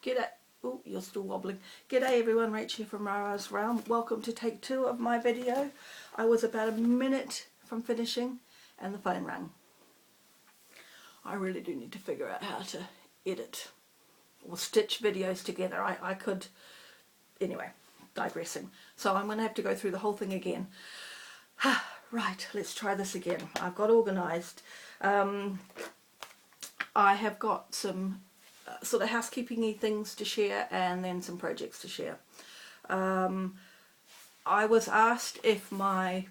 G'day. Oh, you're still wobbling. G'day everyone, Rach here from Rara's Realm. Welcome to take 2 of my video. I was about a minute from finishing and the phone rang. I really do need to figure out how to edit or stitch videos together. I could... Anyway, digressing. So I'm going to have to go through the whole thing again. Right, let's try this again. I've got organised. I have got some sort of housekeeping-y things to share and then some projects to share. I was asked if my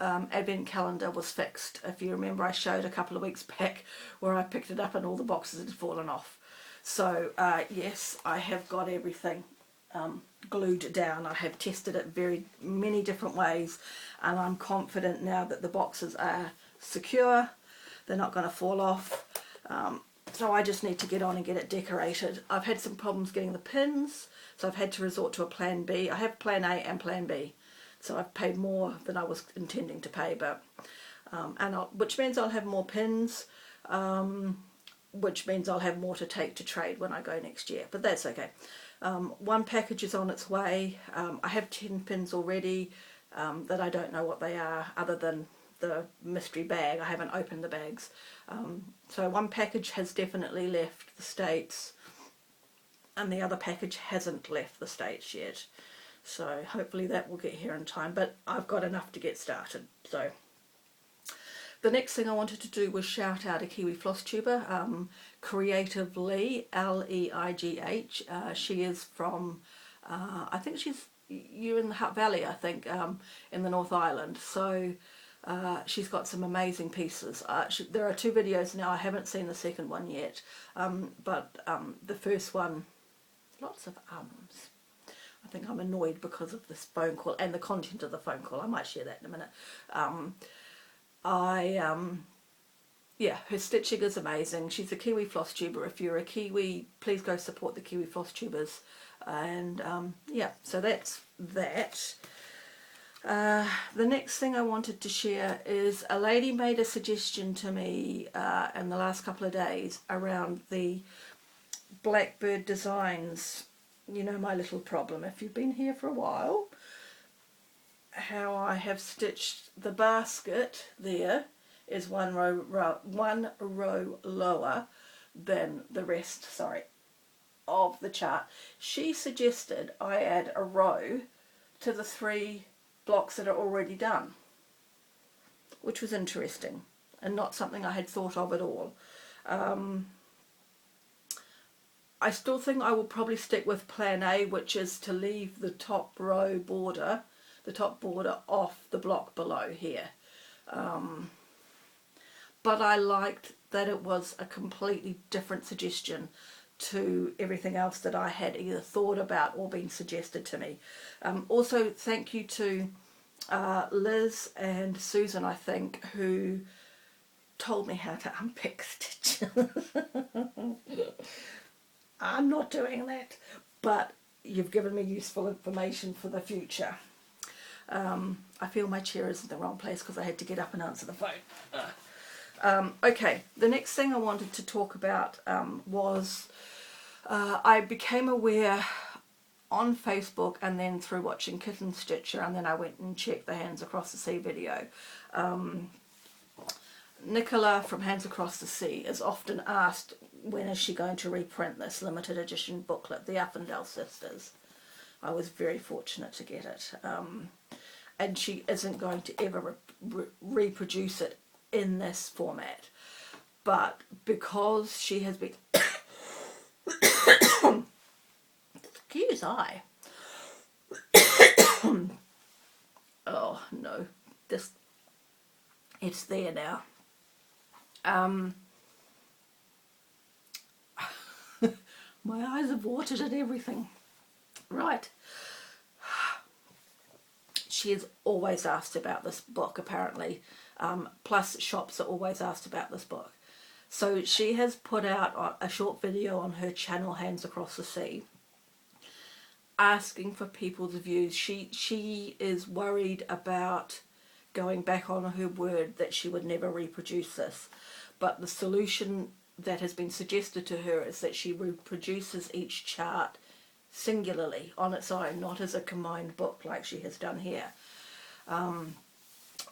advent calendar was fixed. If you remember, I showed a couple of weeks back where I picked it up and all the boxes had fallen off. So yes, I have got everything glued down. I have tested it very many different ways and I'm confident now that the boxes are secure. They're not going to fall off. So I just need to get on and get it decorated. I've had some problems getting the pins, so I've had to resort to a plan B. I have plan A and plan B, so I've paid more than I was intending to pay, but which means I'll have more pins, which means I'll have more to take to trade when I go next year, but that's okay. One package is on its way. I have 10 pins already that I don't know what they are other than the mystery bag. I haven't opened the bags. So one package has definitely left the States and the other package hasn't left the States yet. So hopefully that will get here in time, but I've got enough to get started. So the next thing I wanted to do was shout out a Kiwi Flosstuber, Creative Lee, L-E-I-G-H. She is from, I think you're in the Hutt Valley, I think, in the North Island. So she's got some amazing pieces. There are 2 videos now. I haven't seen the second one yet, but the first one, lots of ums. I think I'm annoyed because of this phone call and the content of the phone call. I might share that in a minute. Yeah, her stitching is amazing. She's a Kiwi Flosstuber. If you're a Kiwi, please go support the Kiwi Flosstubers. And yeah, so that's that. The next thing I wanted to share is a lady made a suggestion to me in the last couple of days around the Blackbird designs. You know my little problem, if you've been here for a while, how I have stitched the basket there is one row lower than the rest, of the chart. She suggested I add a row to the 3 blocks that are already done, which was interesting and not something I had thought of at all. I still think I will probably stick with plan A, which is to leave the top row border, the top border off the block below here. But I liked that it was a completely different suggestion to everything else that I had either thought about or been suggested to me. Also, thank you to Liz and Susan, I think, who told me how to unpick stitches. I'm not doing that, but you've given me useful information for the future. I feel my chair is in the wrong place because I had to get up and answer the phone. Okay, the next thing I wanted to talk about was I became aware on Facebook and then through watching Kitten Stitcher, and then I went and checked the Hands Across the Sea video. Nicola from Hands Across the Sea is often asked when is she going to reprint this limited edition booklet, the Uffendale Sisters. I was very fortunate to get it. And she isn't going to ever reproduce it in this format. But because she has been... Excuse I. Oh no, it's there now. My eyes have watered and everything. Right. She is always asked about this book, apparently. Plus shops are always asked about this book. So she has put out a short video on her channel, Hands Across the Sea, asking for people's views. She is worried about going back on her word that she would never reproduce this. But the solution that has been suggested to her is that she reproduces each chart singularly on its own, not as a combined book like she has done here.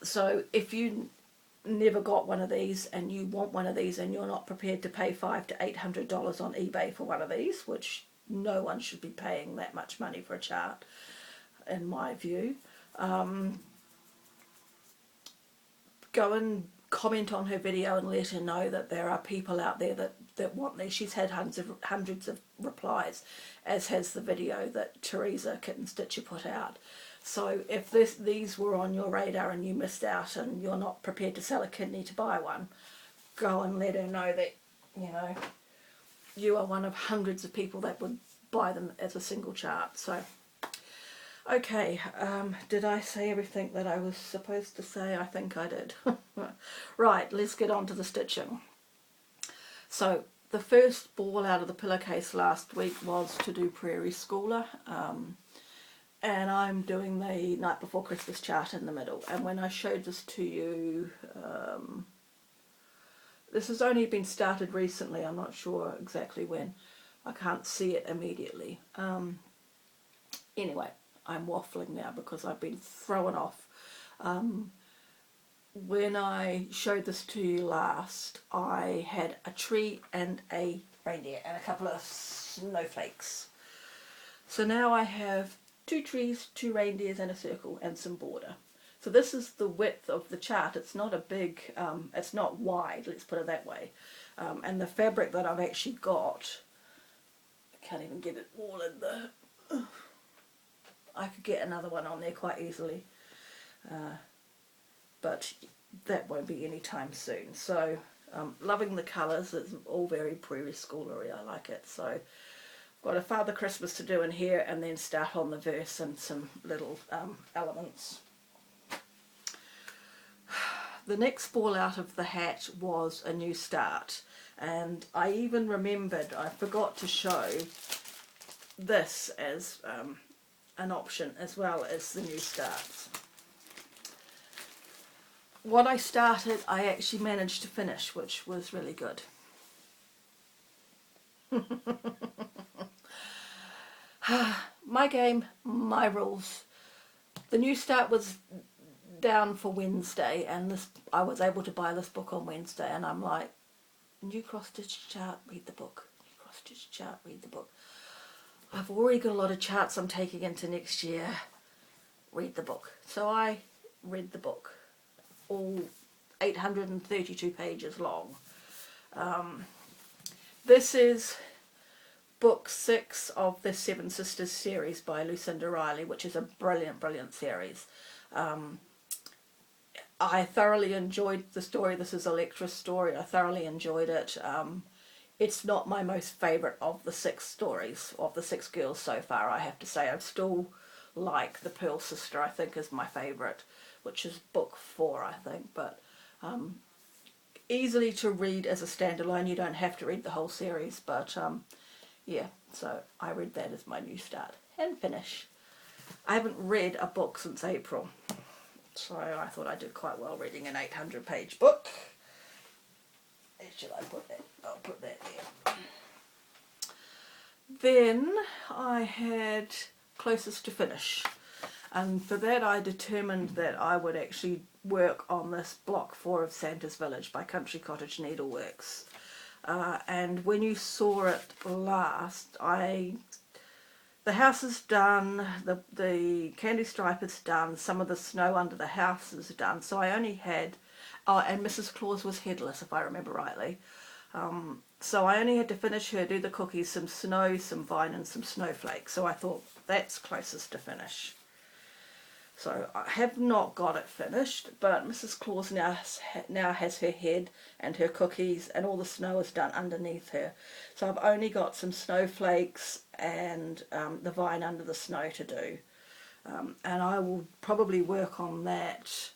So if you never got one of these and you want one of these and you're not prepared to pay $500 to $800 on eBay for one of these, which no one should be paying that much money for a chart in my view, go and comment on her video and let her know that there are people out there that want these. She's had hundreds of replies, as has the video that Teresa Kitten Stitcher put out. So if these were on your radar and you missed out and you're not prepared to sell a kidney to buy one, go and let her know that, you know, you are one of hundreds of people that would buy them as a single chart. So, okay, did I say everything that I was supposed to say? I think I did. Right, let's get on to the stitching. So the first ball out of the pillowcase last week was to do Prairie Schooler. And I'm doing the Night Before Christmas chart in the middle. And when I showed this to you, this has only been started recently. I'm not sure exactly when. I can't see it immediately. Anyway, I'm waffling now because I've been thrown off. When I showed this to you last, I had a tree and a reindeer and a couple of snowflakes. So now I have 2 trees, 2 reindeers and a circle and some border. So this is the width of the chart. It's not a big, it's not wide, let's put it that way. And the fabric that I've actually got, I can't even get it all in there. I could get another one on there quite easily. But that won't be anytime soon. So loving the colours. It's all very Prairie Schoolery. I like it. So got a Father Christmas to do in here and then start on the verse and some little elements. The next ball out of the hat was A New Start, and I even remembered, I forgot to show this as an option as well as the New Starts. What I started I actually managed to finish, which was really good. My game, my rules. The New Start was down for Wednesday, and I was able to buy this book on Wednesday, and I'm like, new cross-stitch chart, read the book. New cross-stitch chart, read the book. I've already got a lot of charts I'm taking into next year. Read the book. So I read the book, all 832 pages long. This is book 6 of the Seven Sisters series by Lucinda Riley, which is a brilliant, brilliant series. I thoroughly enjoyed the story. This is Electra's story. I thoroughly enjoyed it. It's not my most favourite of the 6 stories, of the 6 girls so far, I have to say. I still like The Pearl Sister, I think, is my favourite, which is book 4, I think. But easily to read as a standalone. You don't have to read the whole series, but yeah, so I read that as my New Start and finish. I haven't read a book since April, so I thought I did quite well reading an 800-page book. Where should I put that? I'll put that there. Then I had Closest to Finish, and for that I determined that I would actually work on this block 4 of Santa's Village by Country Cottage Needleworks. And when you saw it last, the house is done, the candy stripe is done, some of the snow under the house is done, so I only had, and Mrs. Claus was headless if I remember rightly, so I only had to finish her, do the cookies, some snow, some vine and some snowflakes, so I thought that's closest to finish. So I have not got it finished, but Mrs. Claus now has her head and her cookies, and all the snow is done underneath her. So I've only got some snowflakes and the vine under the snow to do. And I will probably work on that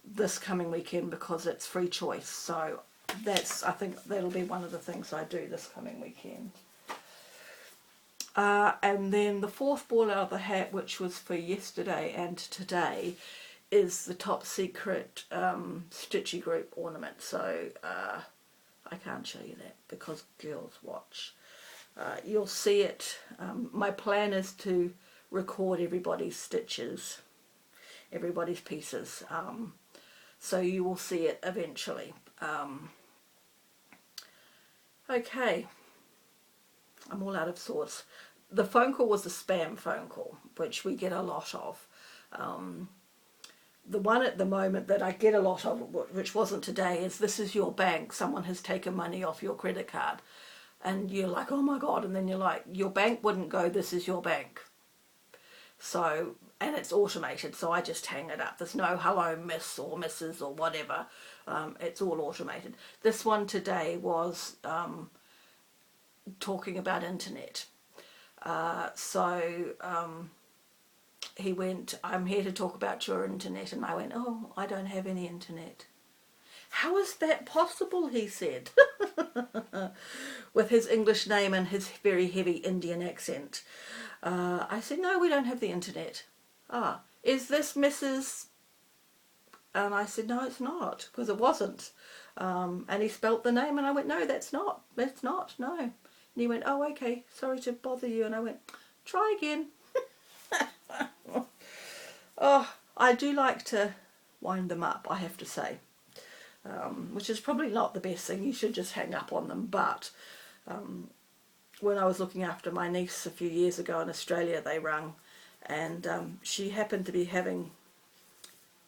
this coming weekend because it's free choice. So I think that'll be one of the things I do this coming weekend. And then the 4th ball out of the hat, which was for yesterday and today, is the Top Secret Stitchy Group ornament. So I can't show you that because girls watch. You'll see it. My plan is to record everybody's stitches, everybody's pieces, so you will see it eventually. Okay, I'm all out of sorts. The phone call was a spam phone call, which we get a lot of. The one at the moment that I get a lot of, which wasn't today, is "This is your bank, someone has taken money off your credit card." And you're like, oh my God, and then you're like, your bank wouldn't go, "This is your bank." So, and it's automated, so I just hang it up. There's no "hello miss" or "Mrs." or whatever. It's all automated. This one today was talking about internet. He went, "I'm here to talk about your internet," and I went, "Oh, I don't have any internet." "How is that possible?" he said, with his English name and his very heavy Indian accent. I said, "No, we don't have the internet." "Ah, is this Mrs.?" And I said, "No, it's not," because it wasn't. And he spelt the name, and I went, "No, that's not, no." And he went, "Oh, okay, sorry to bother you." And I went, "Try again." Oh, I do like to wind them up, I have to say, which is probably not the best thing. You should just hang up on them. But when I was looking after my niece a few years ago in Australia, they rang, and she happened to be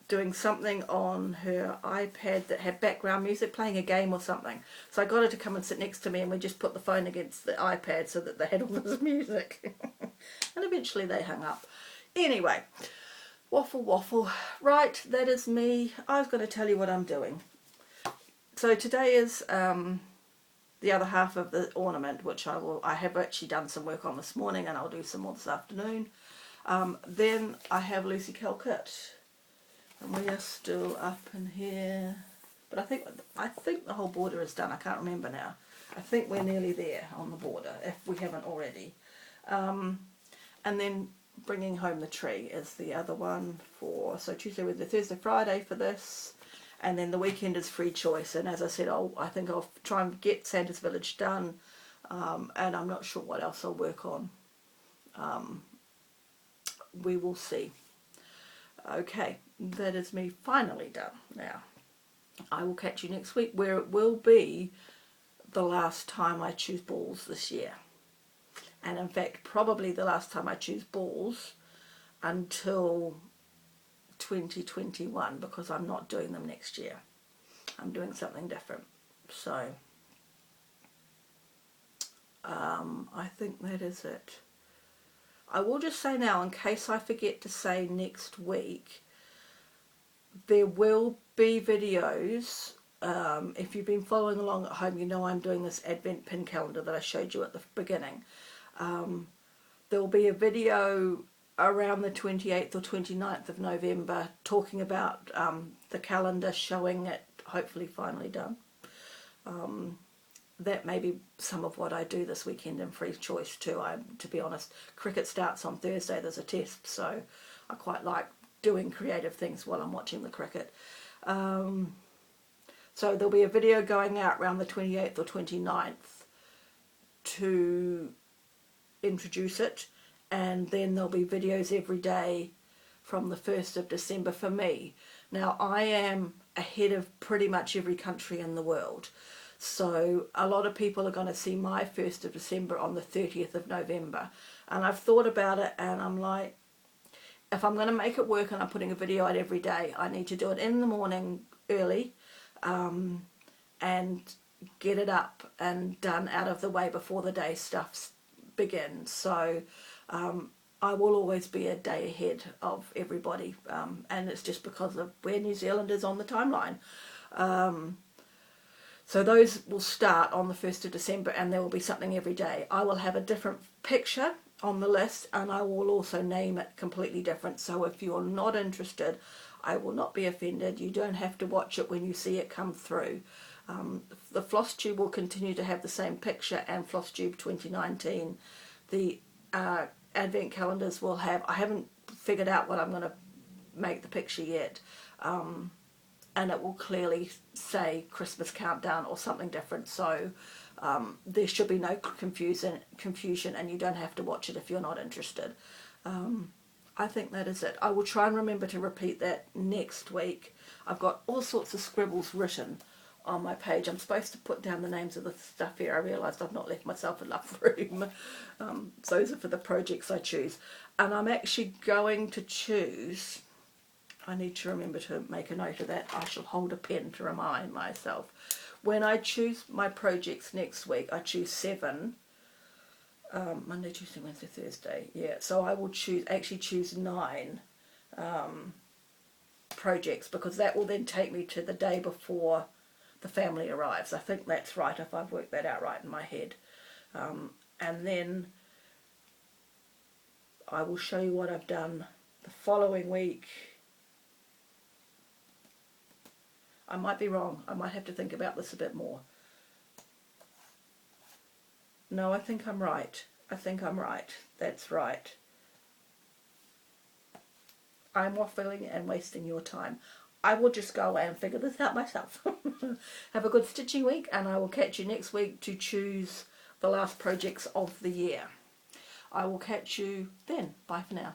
doing something on her iPad that had background music, playing a game or something. So I got her to come and sit next to me, and we just put the phone against the iPad so that they had all this music. And eventually they hung up. Anyway, waffle. Right, that is me. I was going to tell you what I'm doing. So today is the other half of the ornament, which I have actually done some work on this morning, and I'll do some more this afternoon. Then I have Lucy Calcutt, and we are still up in here. But I think the whole border is done. I can't remember now. I think we're nearly there on the border, if we haven't already. And then bringing home the tree is the other one so Tuesday, Wednesday, Thursday, Friday for this. And then the weekend is free choice. And as I said, I think I'll try and get Santa's Village done. And I'm not sure what else I'll work on. We will see. Okay, that is me finally done. Now, I will catch you next week, where it will be the last time I choose balls this year. And in fact, probably the last time I choose balls until 2021, because I'm not doing them next year. I'm doing something different. So, I think that is it. I will just say now, in case I forget to say next week, there will be videos. If you've been following along at home, you know I'm doing this Advent pin calendar that I showed you at the beginning. There will be a video around the 28th or 29th of November talking about the calendar, showing it hopefully finally done. That may be some of what I do this weekend in free choice too. To be honest, cricket starts on Thursday, there's a test, so I quite like doing creative things while I'm watching the cricket. So there'll be a video going out around the 28th or 29th to introduce it, and then there'll be videos every day from the 1st of December for me. Now, I am ahead of pretty much every country in the world, so a lot of people are going to see my 1st of December on the 30th of November, and I've thought about it, and I'm like, if I'm going to make it work and I'm putting a video out every day, I need to do it in the morning early, and get it up and done out of the way before the day stuff begins. So I will always be a day ahead of everybody, and it's just because of where New Zealand is on the timeline. So those will start on the 1st of December, and there will be something every day. I will have a different picture on the list, and I will also name it completely different. So if you're not interested, I will not be offended. You don't have to watch it when you see it come through. The Flosstube will continue to have the same picture, and Flosstube 2019. The Advent calendars will have, I haven't figured out what I'm going to make the picture yet. And and it will clearly say Christmas countdown or something different, so there should be no confusion, and you don't have to watch it if you're not interested. I think that is it. I will try and remember to repeat that next week. I've got all sorts of scribbles written on my page. I'm supposed to put down the names of the stuff here. I realised I've not left myself enough room. Those are for the projects I choose. And I'm actually going to choose, I need to remember to make a note of that. I shall hold a pen to remind myself. When I choose my projects next week, I choose 7. Monday, Tuesday, Wednesday, Thursday. Yeah, so I will choose 9 projects, because that will then take me to the day before the family arrives. I think that's right, if I've worked that out right in my head. And then I will show you what I've done the following week. I might be wrong. I might have to think about this a bit more. No, I think I'm right. I think I'm right. That's right. I'm waffling and wasting your time. I will just go away and figure this out myself. Have a good stitching week, and I will catch you next week to choose the last projects of the year. I will catch you then. Bye for now.